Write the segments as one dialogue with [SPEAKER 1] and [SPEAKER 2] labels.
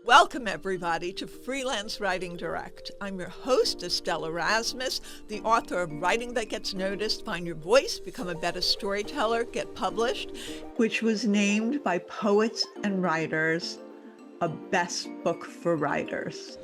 [SPEAKER 1] Welcome, everybody, to Freelance Writing Direct. I'm your host, Estelle Erasmus, the author of Writing That Gets Noticed, Find Your Voice, Become a Better Storyteller, Get Published, which was named by Poets and Writers a best book for writers.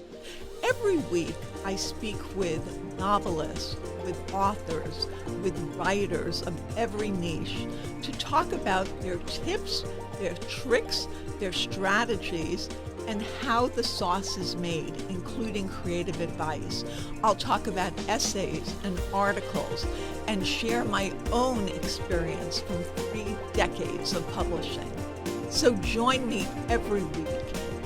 [SPEAKER 1] Every week, I speak with novelists, with authors, with writers of every niche to talk about their tips, their tricks, their strategies, and how the sauce is made, including creative advice. I'll talk about essays and articles and share my own experience from 3 decades of publishing. So join me every week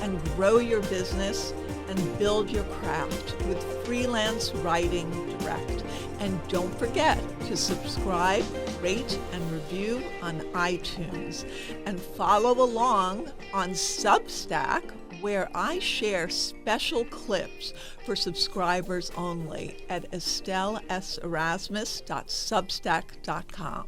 [SPEAKER 1] and grow your business and build your craft with Freelance Writing Direct. And don't forget to subscribe, rate, and review on iTunes. And follow along on Substack, where I share special clips for subscribers only at estelleserasmus.substack.com.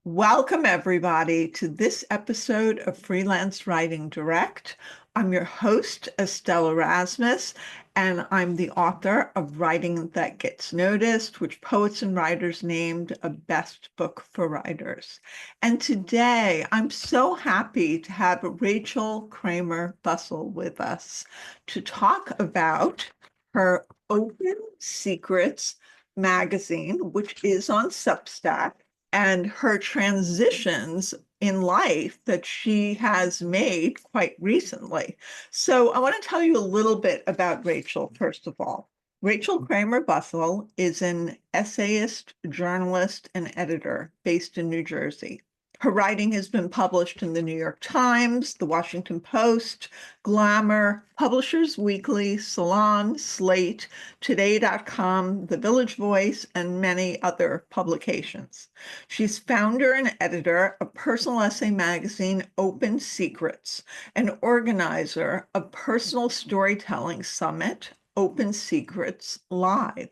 [SPEAKER 1] Welcome, everybody, to this episode of Freelance Writing Direct. I'm your host, Estelle Erasmus, and I'm the author of Writing That Gets Noticed, which Poets and Writers named a best book for writers. And today, I'm so happy to have Rachel Kramer Bussel with us to talk about her Open Secrets magazine, which is on Substack, and her transitions in life that she has made quite recently. So I want to tell you a little bit about Rachel, first of all. Rachel Kramer Bussel is an essayist, journalist, and editor based in New Jersey. Her writing has been published in the New York Times, the Washington Post, Glamour, Publishers Weekly, Salon, Slate, Today.com, The Village Voice, and many other publications. She's founder and editor of personal essay magazine Open Secrets, and organizer of Personal Storytelling Summit, Open Secrets Live.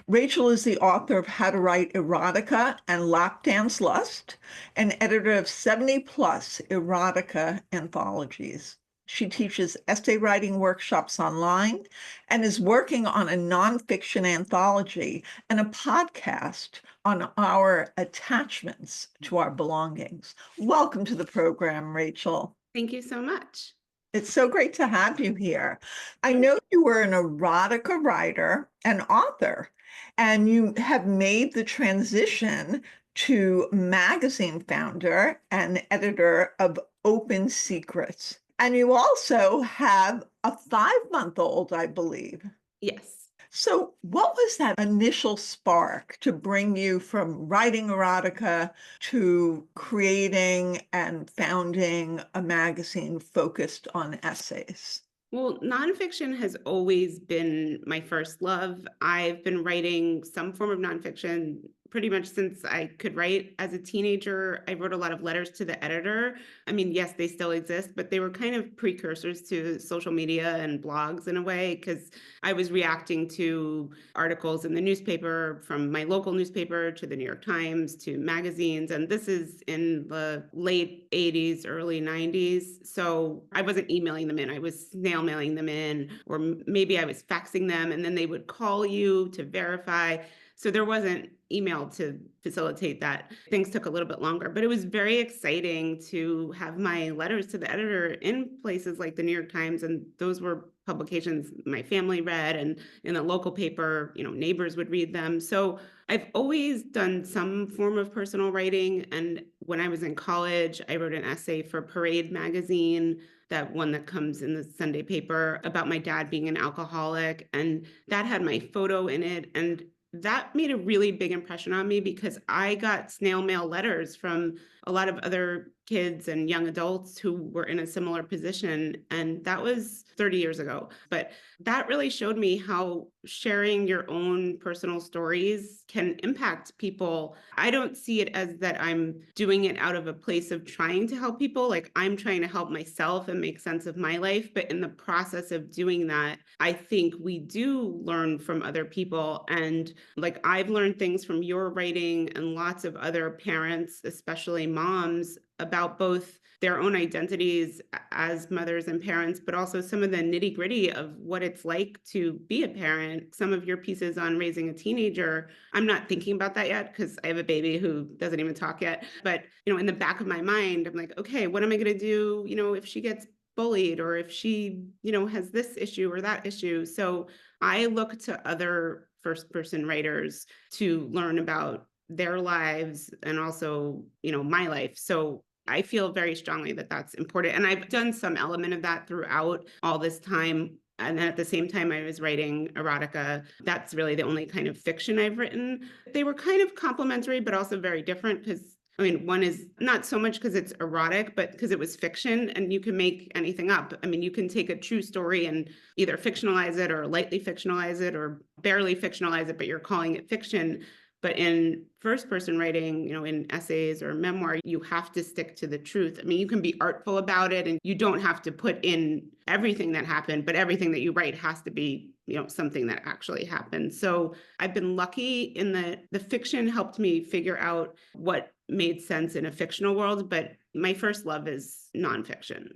[SPEAKER 1] Rachel is the author of How to Write Erotica and Lap Dance Lust, and editor of 70-plus erotica anthologies. She teaches essay writing workshops online and is working on a nonfiction anthology and a podcast on our attachments to our belongings. Welcome to the program, Rachel.
[SPEAKER 2] Thank you so much.
[SPEAKER 1] It's so great to have you here. I know you were an erotica writer and author, and you have made the transition to magazine founder and editor of Open Secrets. And you also have a 5-month-old, I believe.
[SPEAKER 2] Yes.
[SPEAKER 1] So what was that initial spark to bring you from writing erotica to creating and founding a magazine focused on essays?
[SPEAKER 2] Well, nonfiction has always been my first love. I've been writing some form of nonfiction pretty much since I could write. As a teenager, I wrote a lot of letters to the editor. I mean, yes, they still exist, but they were kind of precursors to social media and blogs in a way, because I was reacting to articles in the newspaper, from my local newspaper to the New York Times to magazines. And this is in the late 80s, early 90s. So I wasn't emailing them in, I was snail mailing them in, or maybe I was faxing them, and then they would call you to verify. So there wasn't email to facilitate that. Things took a little bit longer, but it was very exciting to have my letters to the editor in places like the New York Times. And those were publications my family read, and in the local paper, neighbors would read them. So I've always done some form of personal writing. And when I was in college, I wrote an essay for Parade magazine, that one that comes in the Sunday paper, about my dad being an alcoholic. And that had my photo in it. And that made a really big impression on me, because I got snail mail letters from a lot of other kids and young adults who were in a similar position. And that was 30 years ago. But that really showed me how sharing your own personal stories can impact people. I don't see it as that I'm doing it out of a place of trying to help people. Like, I'm trying to help myself and make sense of my life. But in the process of doing that, I think we do learn from other people. And like, I've learned things from your writing and lots of other parents, especially moms, about both their own identities as mothers and parents, but also some of the nitty gritty of what it's like to be a parent. Some of your pieces on raising a teenager, I'm not thinking about that yet because I have a baby who doesn't even talk yet. But, in the back of my mind, I'm like, okay, what am I going to do, if she gets bullied or if she, has this issue or that issue. So I look to other first person writers to learn about their lives and also, my life. So I feel very strongly that that's important. And I've done some element of that throughout all this time. And then at the same time, I was writing erotica. That's really the only kind of fiction I've written. They were kind of complementary, but also very different because one is not so much because it's erotic, but because it was fiction and you can make anything up. You can take a true story and either fictionalize it or lightly fictionalize it or barely fictionalize it, but you're calling it fiction. But in first person writing, in essays or memoir, you have to stick to the truth. You can be artful about it and you don't have to put in everything that happened, but everything that you write has to be, something that actually happened. So I've been lucky in that the fiction helped me figure out what made sense in a fictional world, but my first love is nonfiction.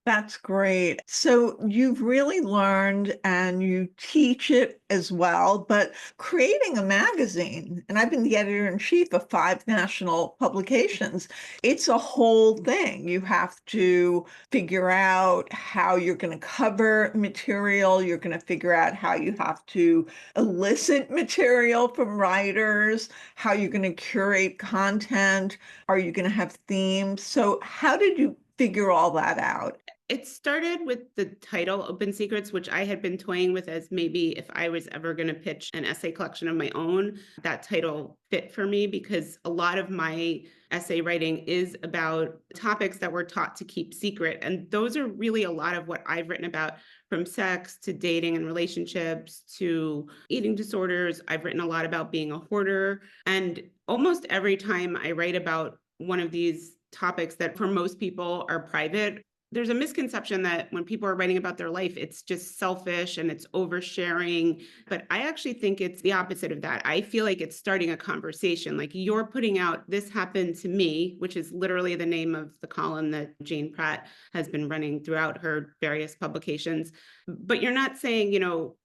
[SPEAKER 1] That's great. So you've really learned and you teach it as well, but creating a magazine, and I've been the editor-in-chief of 5 national publications, it's a whole thing. You have to figure out how you're going to cover material. You're going to figure out how you have to elicit material from writers, how you're going to curate content. Are you going to have themes? So how did you figure all that out?
[SPEAKER 2] It started with the title Open Secrets, which I had been toying with as maybe if I was ever going to pitch an essay collection of my own, that title fit for me because a lot of my essay writing is about topics that we're taught to keep secret. And those are really a lot of what I've written about, from sex to dating and relationships to eating disorders. I've written a lot about being a hoarder. And almost every time I write about one of these topics that for most people are private, there's a misconception that when people are writing about their life, it's just selfish and it's oversharing. But I actually think it's the opposite of that. I feel like it's starting a conversation. Like you're putting out, this happened to me, which is literally the name of the column that Jane Pratt has been running throughout her various publications. But you're not saying,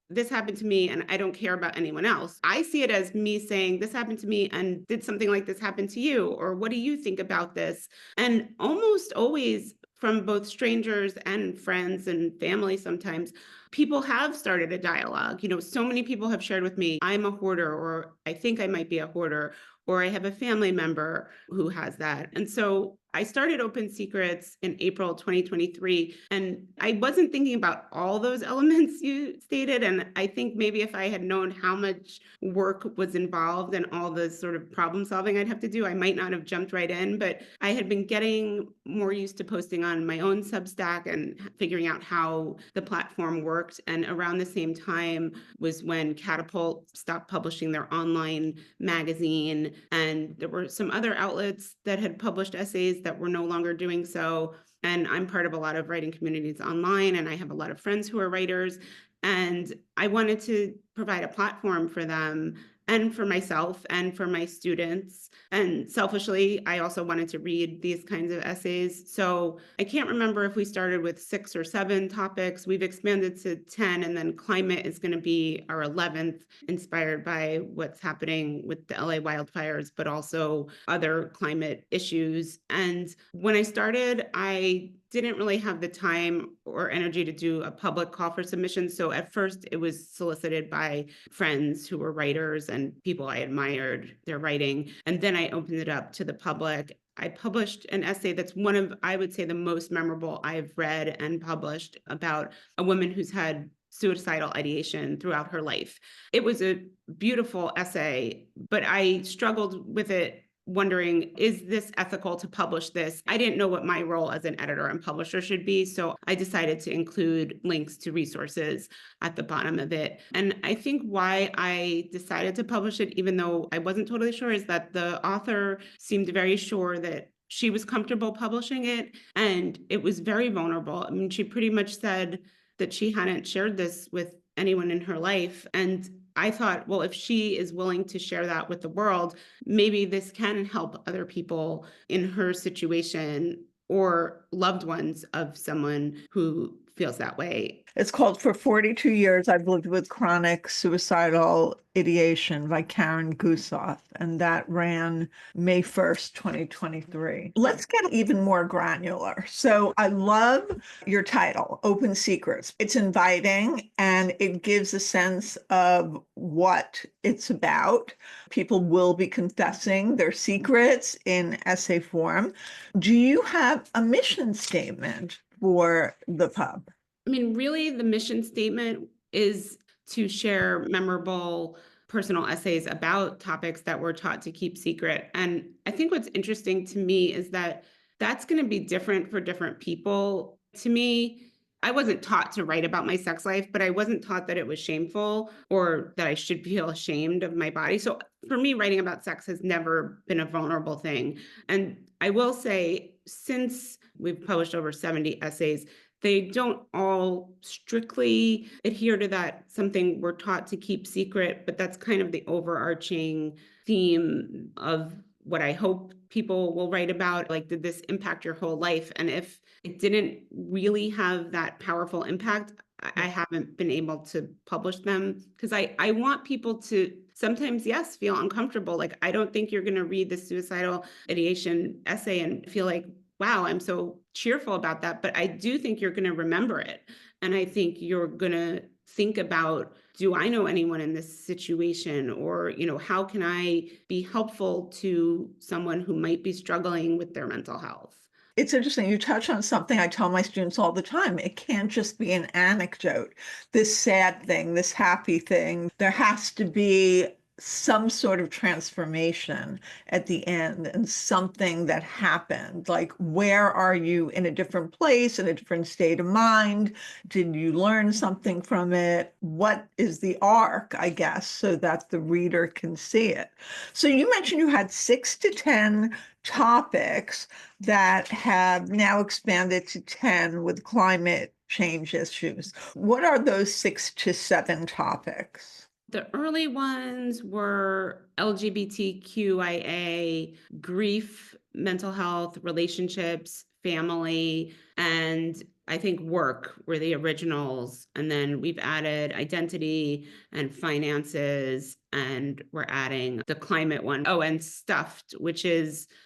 [SPEAKER 2] this happened to me and I don't care about anyone else. I see it as me saying, this happened to me and did something like this happen to you? Or what do you think about this? And almost always from both strangers and friends and family sometimes, people have started a dialogue. So many people have shared with me, I'm a hoarder, or I think I might be a hoarder, or I have a family member who has that. And so I started Open Secrets in April 2023, and I wasn't thinking about all those elements you stated. And I think maybe if I had known how much work was involved and all the sort of problem solving I'd have to do, I might not have jumped right in. But I had been getting more used to posting on my own Substack and figuring out how the platform worked. And around the same time was when Catapult stopped publishing their online magazine. And there were some other outlets that had published essays that were no longer doing so. And I'm part of a lot of writing communities online, and I have a lot of friends who are writers. And I wanted to provide a platform for them and for myself and for my students. And selfishly, I also wanted to read these kinds of essays. So I can't remember if we started with 6 or 7 topics. We've expanded to 10, and then climate is going to be our 11th, inspired by what's happening with the LA wildfires, but also other climate issues. And when I started, I didn't really have the time or energy to do a public call for submissions. So at first it was solicited by friends who were writers and people I admired their writing. And then I opened it up to the public. I published an essay that's one of, I would say, the most memorable I've read and published, about a woman who's had suicidal ideation throughout her life. It was a beautiful essay, but I struggled with it wondering, is this ethical to publish this? I didn't know what my role as an editor and publisher should be. So I decided to include links to resources at the bottom of it. And I think why I decided to publish it, even though I wasn't totally sure, is that the author seemed very sure that she was comfortable publishing it. And it was very vulnerable. She pretty much said that she hadn't shared this with anyone in her life. And I thought, well, if she is willing to share that with the world, maybe this can help other people in her situation. or loved ones of someone who feels that way.
[SPEAKER 1] It's called For 42 Years, I've Lived with Chronic Suicidal Ideation by Karen Bussel, and that ran May 1st, 2023. Let's get even more granular. So I love your title, Open Secrets. It's inviting and it gives a sense of what it's about. People will be confessing their secrets in essay form. Do you have a mission statement for the pub?
[SPEAKER 2] I mean, really, the mission statement is to share memorable personal essays about topics that we're taught to keep secret. And I think what's interesting to me is that that's going to be different for different people. To me, I wasn't taught to write about my sex life, but I wasn't taught that it was shameful or that I should feel ashamed of my body. So for me, writing about sex has never been a vulnerable thing. And I will say, since we've published over 70 essays, they don't all strictly adhere to that, something we're taught to keep secret, but that's kind of the overarching theme of what I hope people will write about. Like, did this impact your whole life? And if it didn't really have that powerful impact, I haven't been able to publish them because I want people to sometimes, yes, feel uncomfortable. Like, I don't think you're going to read the suicidal ideation essay and feel like, wow, I'm so cheerful about that. But I do think you're going to remember it. And I think you're going to think about, do I know anyone in this situation? Or, how can I be helpful to someone who might be struggling with their mental health?
[SPEAKER 1] It's interesting. You touch on something I tell my students all the time. It can't just be an anecdote, this sad thing, this happy thing. There has to be some sort of transformation at the end and something that happened. Like, where are you in a different place, in a different state of mind? Did you learn something from it? What is the arc, I guess, so that the reader can see it? So you mentioned you had 6 to 10 topics that have now expanded to 10 with climate change issues. What are those 6 to 7 topics?
[SPEAKER 2] The early ones were LGBTQIA, grief, mental health, relationships, family, and I think work were the originals. And then we've added identity and finances, and we're adding the climate one. Oh, and stuffed,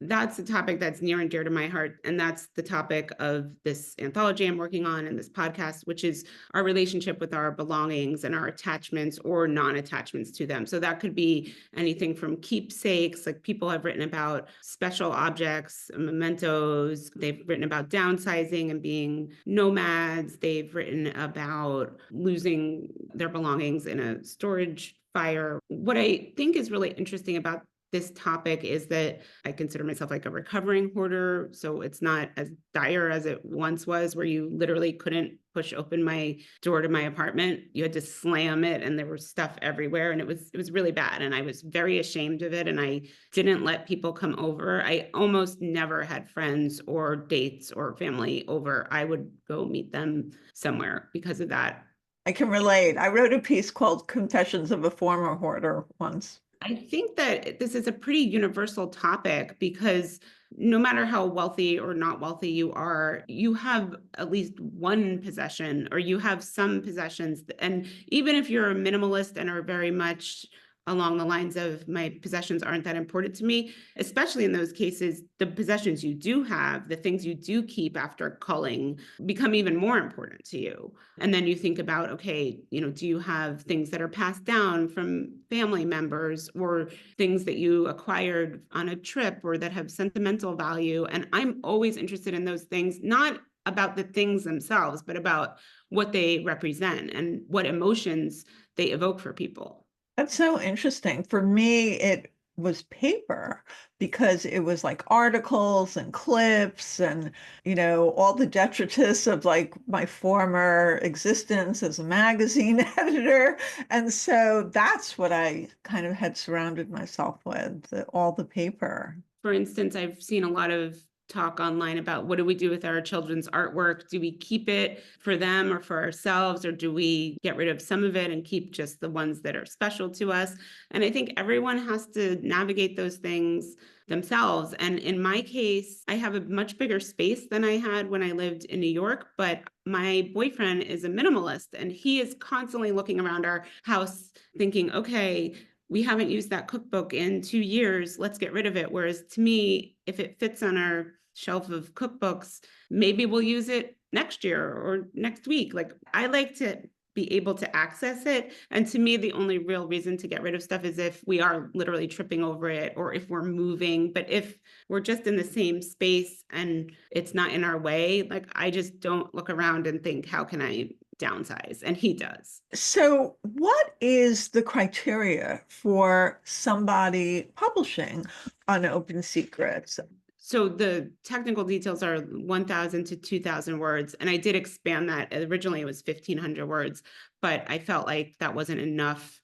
[SPEAKER 2] that's the topic that's near and dear to my heart. And that's the topic of this anthology I'm working on and this podcast, which is our relationship with our belongings and our attachments or non-attachments to them. So that could be anything from keepsakes, like people have written about special objects, mementos. They've written about downsizing and being nomads. They've written about losing their belongings in a storage fire. What I think is really interesting about this topic is that I consider myself like a recovering hoarder. So it's not as dire as it once was, where you literally couldn't push open my door to my apartment. You had to slam it and there was stuff everywhere. And it was really bad. And I was very ashamed of it. And I didn't let people come over. I almost never had friends or dates or family over. I would go meet them somewhere because of that.
[SPEAKER 1] I can relate. I wrote a piece called Confessions of a Former Hoarder once.
[SPEAKER 2] I think that this is a pretty universal topic because no matter how wealthy or not wealthy you are, you have at least one possession or you have some possessions. And even if you're a minimalist and are very much along the lines of my possessions aren't that important to me, especially in those cases, the possessions you do have, the things you do keep after culling become even more important to you. And then you think about, okay, do you have things that are passed down from family members or things that you acquired on a trip or that have sentimental value? And I'm always interested in those things, not about the things themselves, but about what they represent and what emotions they evoke for people.
[SPEAKER 1] That's so interesting. For me, it was paper because it was like articles and clips and, all the detritus of like my former existence as a magazine editor. And so that's what I kind of had surrounded myself with, all the paper.
[SPEAKER 2] For instance, I've seen a lot of talk online about what do we do with our children's artwork? Do we keep it for them or for ourselves, or do we get rid of some of it and keep just the ones that are special to us? And I think everyone has to navigate those things themselves. And in my case, I have a much bigger space than I had when I lived in New York, but my boyfriend is a minimalist and he is constantly looking around our house thinking, okay, we haven't used that cookbook in 2 years. Let's get rid of it. Whereas to me, if it fits on our shelf of cookbooks, maybe we'll use it next year or next week. Like, I like to be able to access it. And to me, the only real reason to get rid of stuff is if we are literally tripping over it or if we're moving. But if we're just in the same space and it's not in our way, like, I just don't look around and think, how can I downsize? And he does.
[SPEAKER 1] So, what is the criteria for somebody publishing on Open Secrets?
[SPEAKER 2] So the technical details are 1,000 to 2,000 words. And I did expand that. Originally, it was 1,500 words, but I felt like that wasn't enough.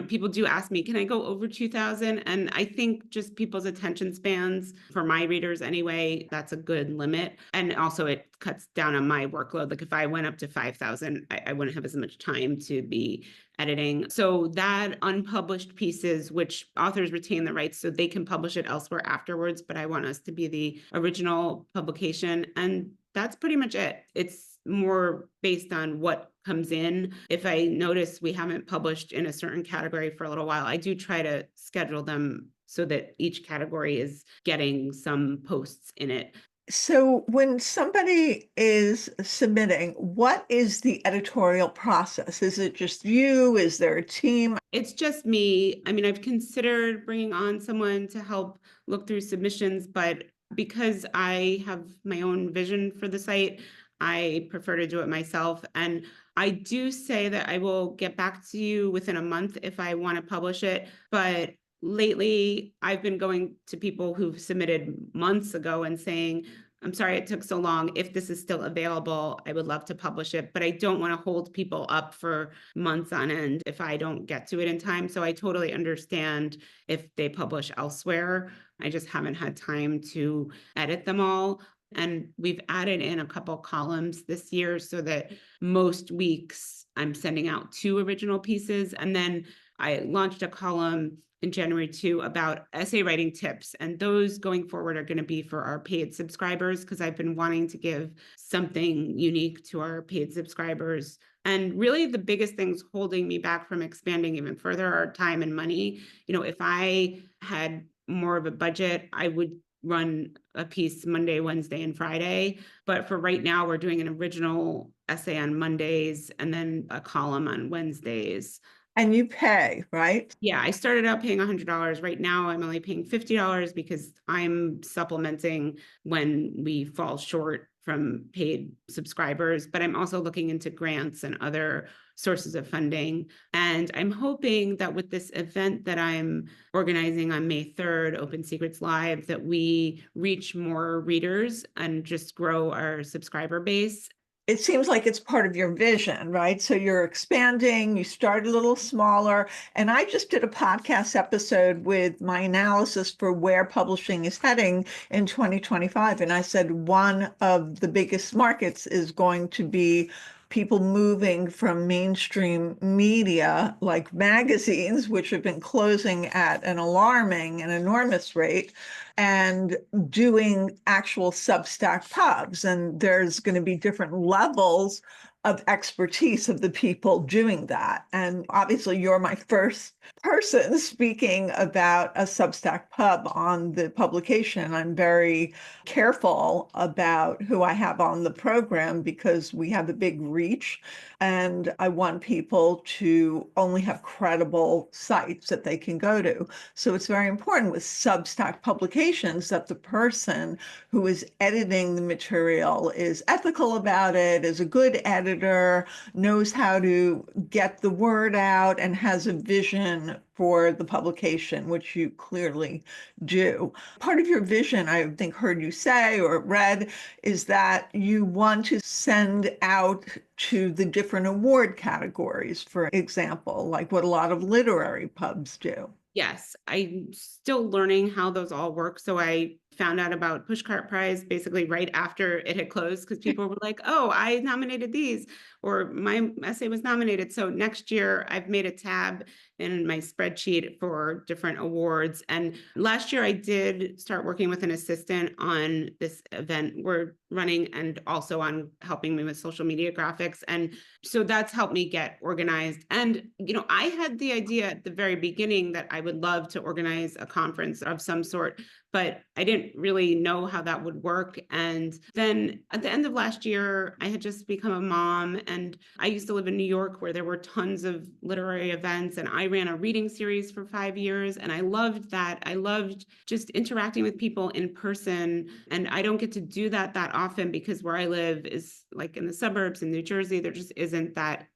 [SPEAKER 2] People do ask me, can I go over 2,000? And I think just people's attention spans, for my readers anyway, that's a good limit. And also it cuts down on my workload. Like if I went up to 5,000, I wouldn't have as much time to be editing. So that unpublished pieces, which authors retain the rights so they can publish it elsewhere afterwards, but I want us to be the original publication. And that's pretty much it. It's more based on what comes in. If I notice we haven't published in a certain category for a little while, I do try to schedule them so that each category is getting some posts in it.
[SPEAKER 1] So, when somebody is submitting, what is the editorial process? Is it just you? Is there a team?
[SPEAKER 2] It's just me. I mean, I've considered bringing on someone to help look through submissions, but because I have my own vision for the site, I prefer to do it myself. And I do say that I will get back to you within a month if I want to publish it. But lately, I've been going to people who've submitted months ago and saying, I'm sorry it took so long. If this is still available, I would love to publish it, but I don't want to hold people up for months on end if I don't get to it in time. So I totally understand if they publish elsewhere. I just haven't had time to edit them all. And we've added in a couple columns this year so that most weeks I'm sending out 2 original pieces. And then I launched a column in January too about essay writing tips. And those going forward are going to be for our paid subscribers because I've been wanting to give something unique to our paid subscribers. And really the biggest things holding me back from expanding even further are time and money. If I had more of a budget, I would run a piece Monday, Wednesday, and Friday. But for right now, we're doing an original essay on Mondays and then a column on Wednesdays.
[SPEAKER 1] And you pay, right?
[SPEAKER 2] Yeah, I started out paying $100. Right now, I'm only paying $50 because I'm supplementing when we fall short from paid subscribers, but I'm also looking into grants and other sources of funding. And I'm hoping that with this event that I'm organizing on May 3rd, Open Secrets Live, that we reach more readers and just grow our subscriber base.
[SPEAKER 1] It seems like it's part of your vision, right? So you're expanding, you start a little smaller. And I just did a podcast episode with my analysis for where publishing is heading in 2025. And I said one of the biggest markets is going to be people moving from mainstream media like magazines, which have been closing at an alarming and enormous rate, and doing actual Substack pubs. And there's going to be different levels of expertise of the people doing that. And obviously, you're my first person speaking about a Substack pub on the publication. I'm very careful about who I have on the program because we have a big reach. And I want people to only have credible sites that they can go to. So it's very important with Substack publications that the person who is editing the material is ethical about it, is a good editor, knows how to get the word out, and has a vision for the publication, which you clearly do. Part of your vision, I think, heard you say or read, is that you want to send out to the different award categories, for example, like what a lot of literary pubs do.
[SPEAKER 2] Yes, I'm still learning how those all work. So I found out about Pushcart Prize basically right after it had closed because people were like, oh, I nominated these, or my essay was nominated. So next year I've made a tab in my spreadsheet for different awards. And last year I did start working with an assistant on this event we're running and also on helping me with social media graphics. And so that's helped me get organized. And, I had the idea at the very beginning that I would love to organize a conference of some sort, but I didn't really know how that would work. And then at the end of last year, I had just become a mom, and I used to live in New York where there were tons of literary events, and I ran a reading series for 5 years, and I loved that. I loved just interacting with people in person, and I don't get to do that often because where I live is like in the suburbs in New Jersey. There just isn't that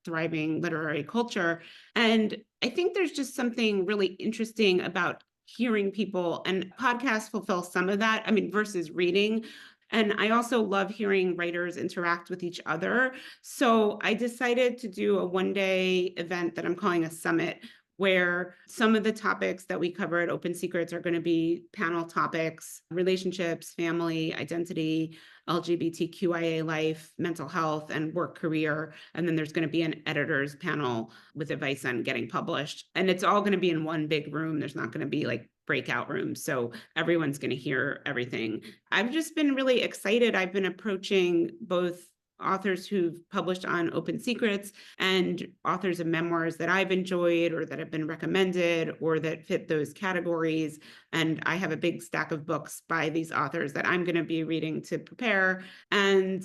[SPEAKER 2] thriving literary culture. And I think there's just something really interesting about hearing people, and podcasts fulfill some of that, versus reading. And I also love hearing writers interact with each other. So I decided to do a 1-day event that I'm calling a summit, where some of the topics that we cover at Open Secrets are going to be panel topics: relationships, family, identity, LGBTQIA life, mental health, and work career. And then there's going to be an editors panel with advice on getting published. And it's all going to be in one big room. There's not going to be like breakout rooms. So everyone's going to hear everything. I've just been really excited. I've been approaching both authors who've published on Open Secrets and authors of memoirs that I've enjoyed or that have been recommended or that fit those categories. And I have a big stack of books by these authors that I'm going to be reading to prepare. And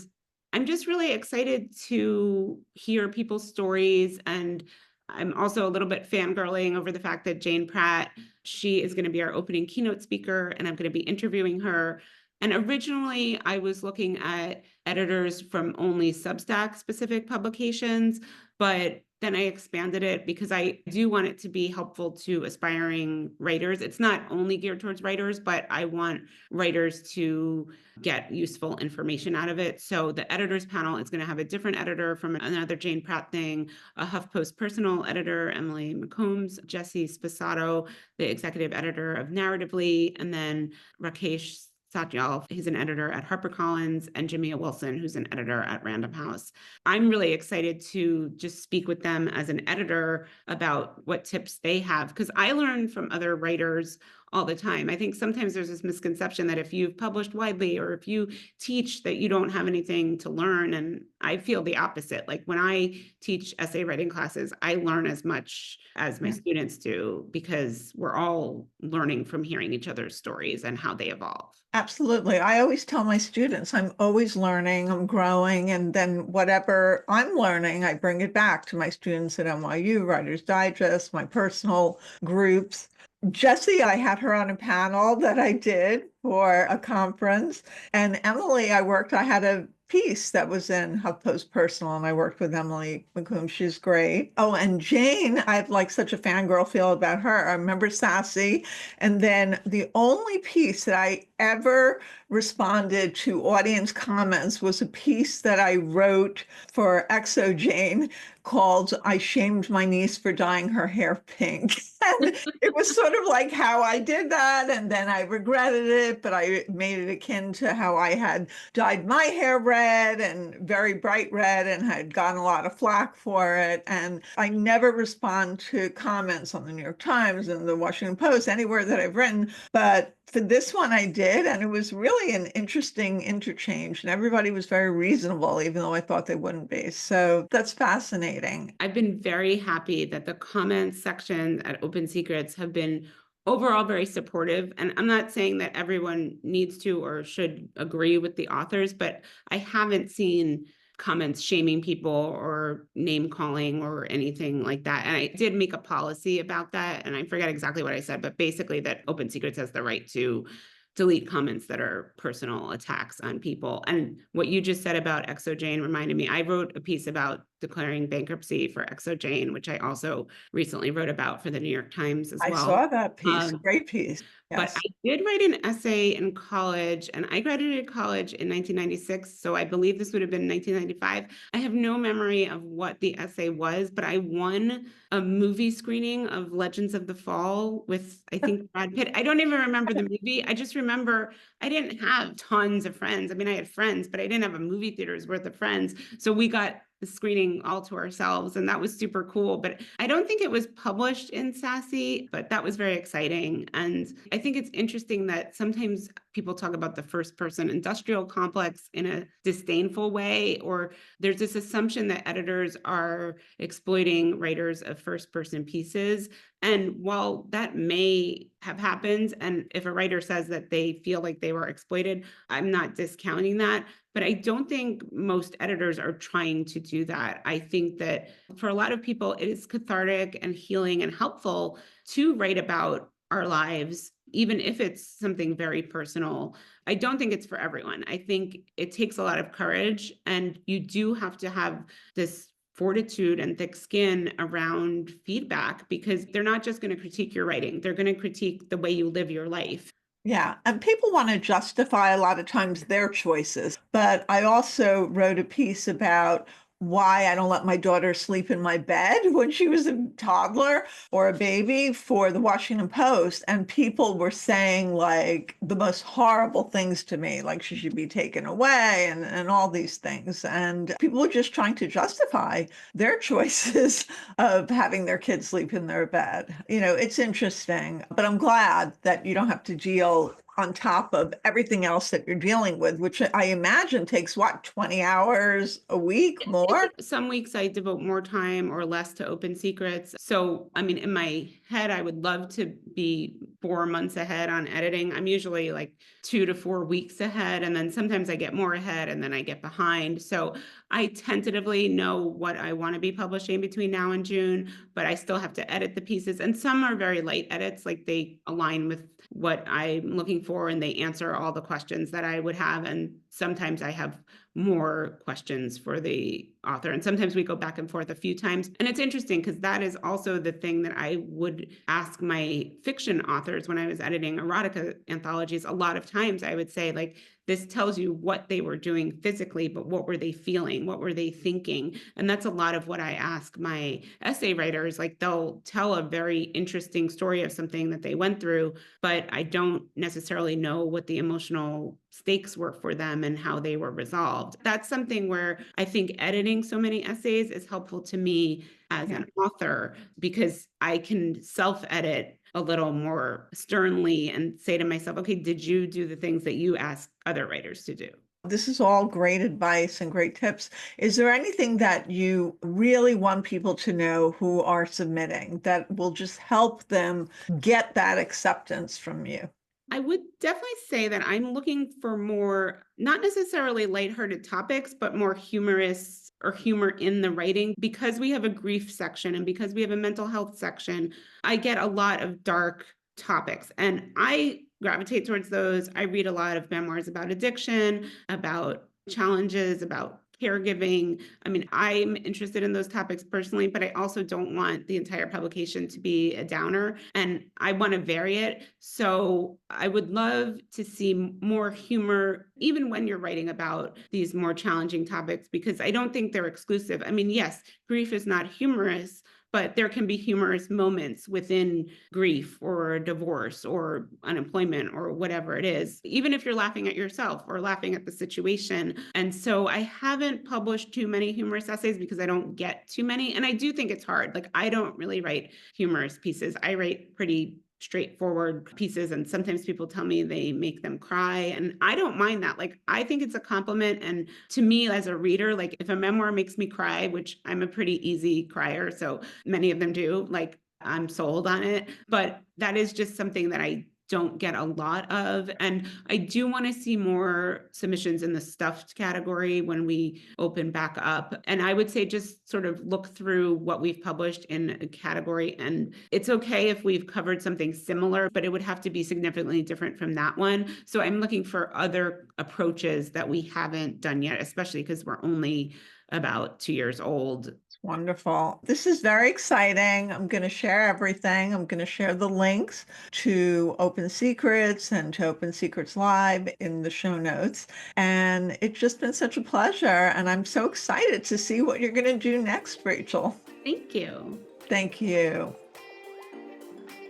[SPEAKER 2] I'm just really excited to hear people's stories. And I'm also a little bit fangirling over the fact that Jane Pratt, she is going to be our opening keynote speaker, and I'm going to be interviewing her. And originally, I was looking at editors from only Substack specific publications, but then I expanded it because I do want it to be helpful to aspiring writers. It's not only geared towards writers, but I want writers to get useful information out of it. So the editors panel is going to have a different editor from another Jane Pratt thing, a HuffPost personal editor, Emily McCombs, Jesse Sposato, the executive editor of Narratively, and then Rakesh Satyal, he's an editor at HarperCollins, and Jamia Wilson, who's an editor at Random House. I'm really excited to just speak with them as an editor about what tips they have, because I learn from other writers all the time. I think sometimes there's this misconception that if you've published widely or if you teach that you don't have anything to learn. And I feel the opposite. Like when I teach essay writing classes, I learn as much as my students do because we're all learning from hearing each other's stories and how they evolve.
[SPEAKER 1] Absolutely. I always tell my students I'm always learning, I'm growing, and then whatever I'm learning, I bring it back to my students at NYU, Writers Digest, my personal groups. Jessie, I had her on a panel that I did for a conference. And Emily, I had a piece that was in HuffPost Personal, and I worked with Emily McComb. She's great. Oh, and Jane, I have like such a fangirl feel about her. I remember Sassy. And then the only piece that I ever responded to audience comments was a piece that I wrote for Exo Jane called I Shamed My Niece for Dyeing Her Hair Pink. And it was sort of like how I did that. And then I regretted it, but I made it akin to how I had dyed my hair red and very bright red and had gotten a lot of flack for it. And I never respond to comments on the New York Times and the Washington Post, anywhere that I've written. But for this one, I did. And it was really an interesting interchange. And everybody was very reasonable, even though I thought they wouldn't be. So that's fascinating.
[SPEAKER 2] I've been very happy that the comments section at Open Secrets have been overall very supportive. And I'm not saying that everyone needs to or should agree with the authors, but I haven't seen comments shaming people or name calling or anything like that. And I did make a policy about that. And I forget exactly what I said, but basically that Open Secrets has the right to delete comments that are personal attacks on people. And what you just said about Exo Jane reminded me, I wrote a piece about declaring bankruptcy for XO Jane, which I also recently wrote about for the New York Times as
[SPEAKER 1] I
[SPEAKER 2] well.
[SPEAKER 1] saw that piece. Great piece.
[SPEAKER 2] But
[SPEAKER 1] Yes.
[SPEAKER 2] I did write an essay in college, and I graduated college in 1996, so I believe this would have been 1995. I have no memory of what the essay was, but I won a movie screening of Legends of the Fall with, I think, Brad Pitt. I don't even remember the movie. I just remember I didn't have tons of friends. I mean, I had friends, but I didn't have a movie theater's worth of friends. So we got the screening all to ourselves, and that was super cool. But I don't think it was published in Sassy, but that was very exciting. And I think it's interesting that sometimes people talk about the first person industrial complex in a disdainful way, or there's this assumption that editors are exploiting writers of first person pieces. And while that may have happened, and if a writer says that they feel like they were exploited, I'm not discounting that. But I don't think most editors are trying to do that. I think that for a lot of people, it is cathartic and healing and helpful to write about our lives, even if it's something very personal. I don't think it's for everyone. I think it takes a lot of courage, and you do have to have this fortitude and thick skin around feedback, because they're not just going to critique your writing. They're going to critique the way you live your life.
[SPEAKER 1] Yeah, and people want to justify a lot of times their choices. But I also wrote a piece about why I don't let my daughter sleep in my bed when she was a toddler or a baby for the Washington Post. And people were saying like the most horrible things to me, like she should be taken away and all these things. And people were just trying to justify their choices of having their kids sleep in their bed. It's interesting, but I'm glad that you don't have to deal on top of everything else that you're dealing with, which I imagine takes what, 20 hours a week more?
[SPEAKER 2] Some weeks I devote more time or less to open secrets. So, I mean, in my head, I would love to be 4 months ahead on editing. I'm usually like 2 to 4 weeks ahead. And then sometimes I get more ahead and then I get behind. So I tentatively know what I want to be publishing between now and June, but I still have to edit the pieces. And some are very light edits, like they align with what I'm looking for and they answer all the questions that I would have. And sometimes I have more questions for the author. And sometimes we go back and forth a few times. And it's interesting because that is also the thing that I would ask my fiction authors when I was editing erotica anthologies. A lot of times I would say, like, this tells you what they were doing physically, but what were they feeling? What were they thinking? And that's a lot of what I ask my essay writers. Like, they'll tell a very interesting story of something that they went through, but I don't necessarily know what the emotional stakes were for them and how they were resolved. That's something where I think editing so many essays is helpful to me as an author, because I can self-edit a little more sternly and say to myself, okay, did you do the things that you ask other writers to do?
[SPEAKER 1] This is all great advice and great tips. Is there anything that you really want people to know who are submitting that will just help them get that acceptance from you?
[SPEAKER 2] I would definitely say that I'm looking for more, not necessarily lighthearted topics, but more humorous or humor in the writing. Because we have a grief section and because we have a mental health section, I get a lot of dark topics and I gravitate towards those. I read a lot of memoirs about addiction, about challenges, about caregiving. I mean, I'm interested in those topics personally, but I also don't want the entire publication to be a downer and I want to vary it. So I would love to see more humor, even when you're writing about these more challenging topics, because I don't think they're exclusive. I mean, yes, grief is not humorous, but there can be humorous moments within grief or divorce or unemployment or whatever it is, even if you're laughing at yourself or laughing at the situation. And so I haven't published too many humorous essays because I don't get too many. And I do think it's hard. Like, I don't really write humorous pieces. I write pretty straightforward pieces, and sometimes people tell me they make them cry, and I don't mind that. Like, I think it's a compliment, and to me as a reader, like, if a memoir makes me cry, which I'm a pretty easy crier, so many of them do, like, I'm sold on it. But that is just something that I don't get a lot of. And I do want to see more submissions in the stuffed category when we open back up. And I would say just sort of look through what we've published in a category. And it's okay if we've covered something similar, but it would have to be significantly different from that one. So I'm looking for other approaches that we haven't done yet, especially because we're only about 2 years old.
[SPEAKER 1] Wonderful. This is very exciting. I'm going to share everything. I'm going to share the links to Open Secrets and to Open Secrets Live in the show notes. And it's just been such a pleasure. And I'm so excited to see what you're going to do next, Rachel.
[SPEAKER 2] Thank you.
[SPEAKER 1] Thank you.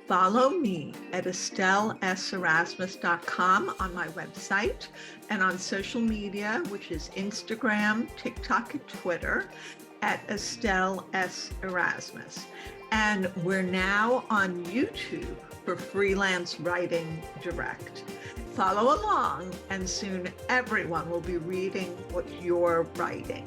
[SPEAKER 1] Follow me at estelleserasmus.com on my website and on social media, which is Instagram, TikTok, and Twitter at Estelle S. Erasmus. And we're now on YouTube for Freelance Writing Direct. Follow along, and soon everyone will be reading what you're writing.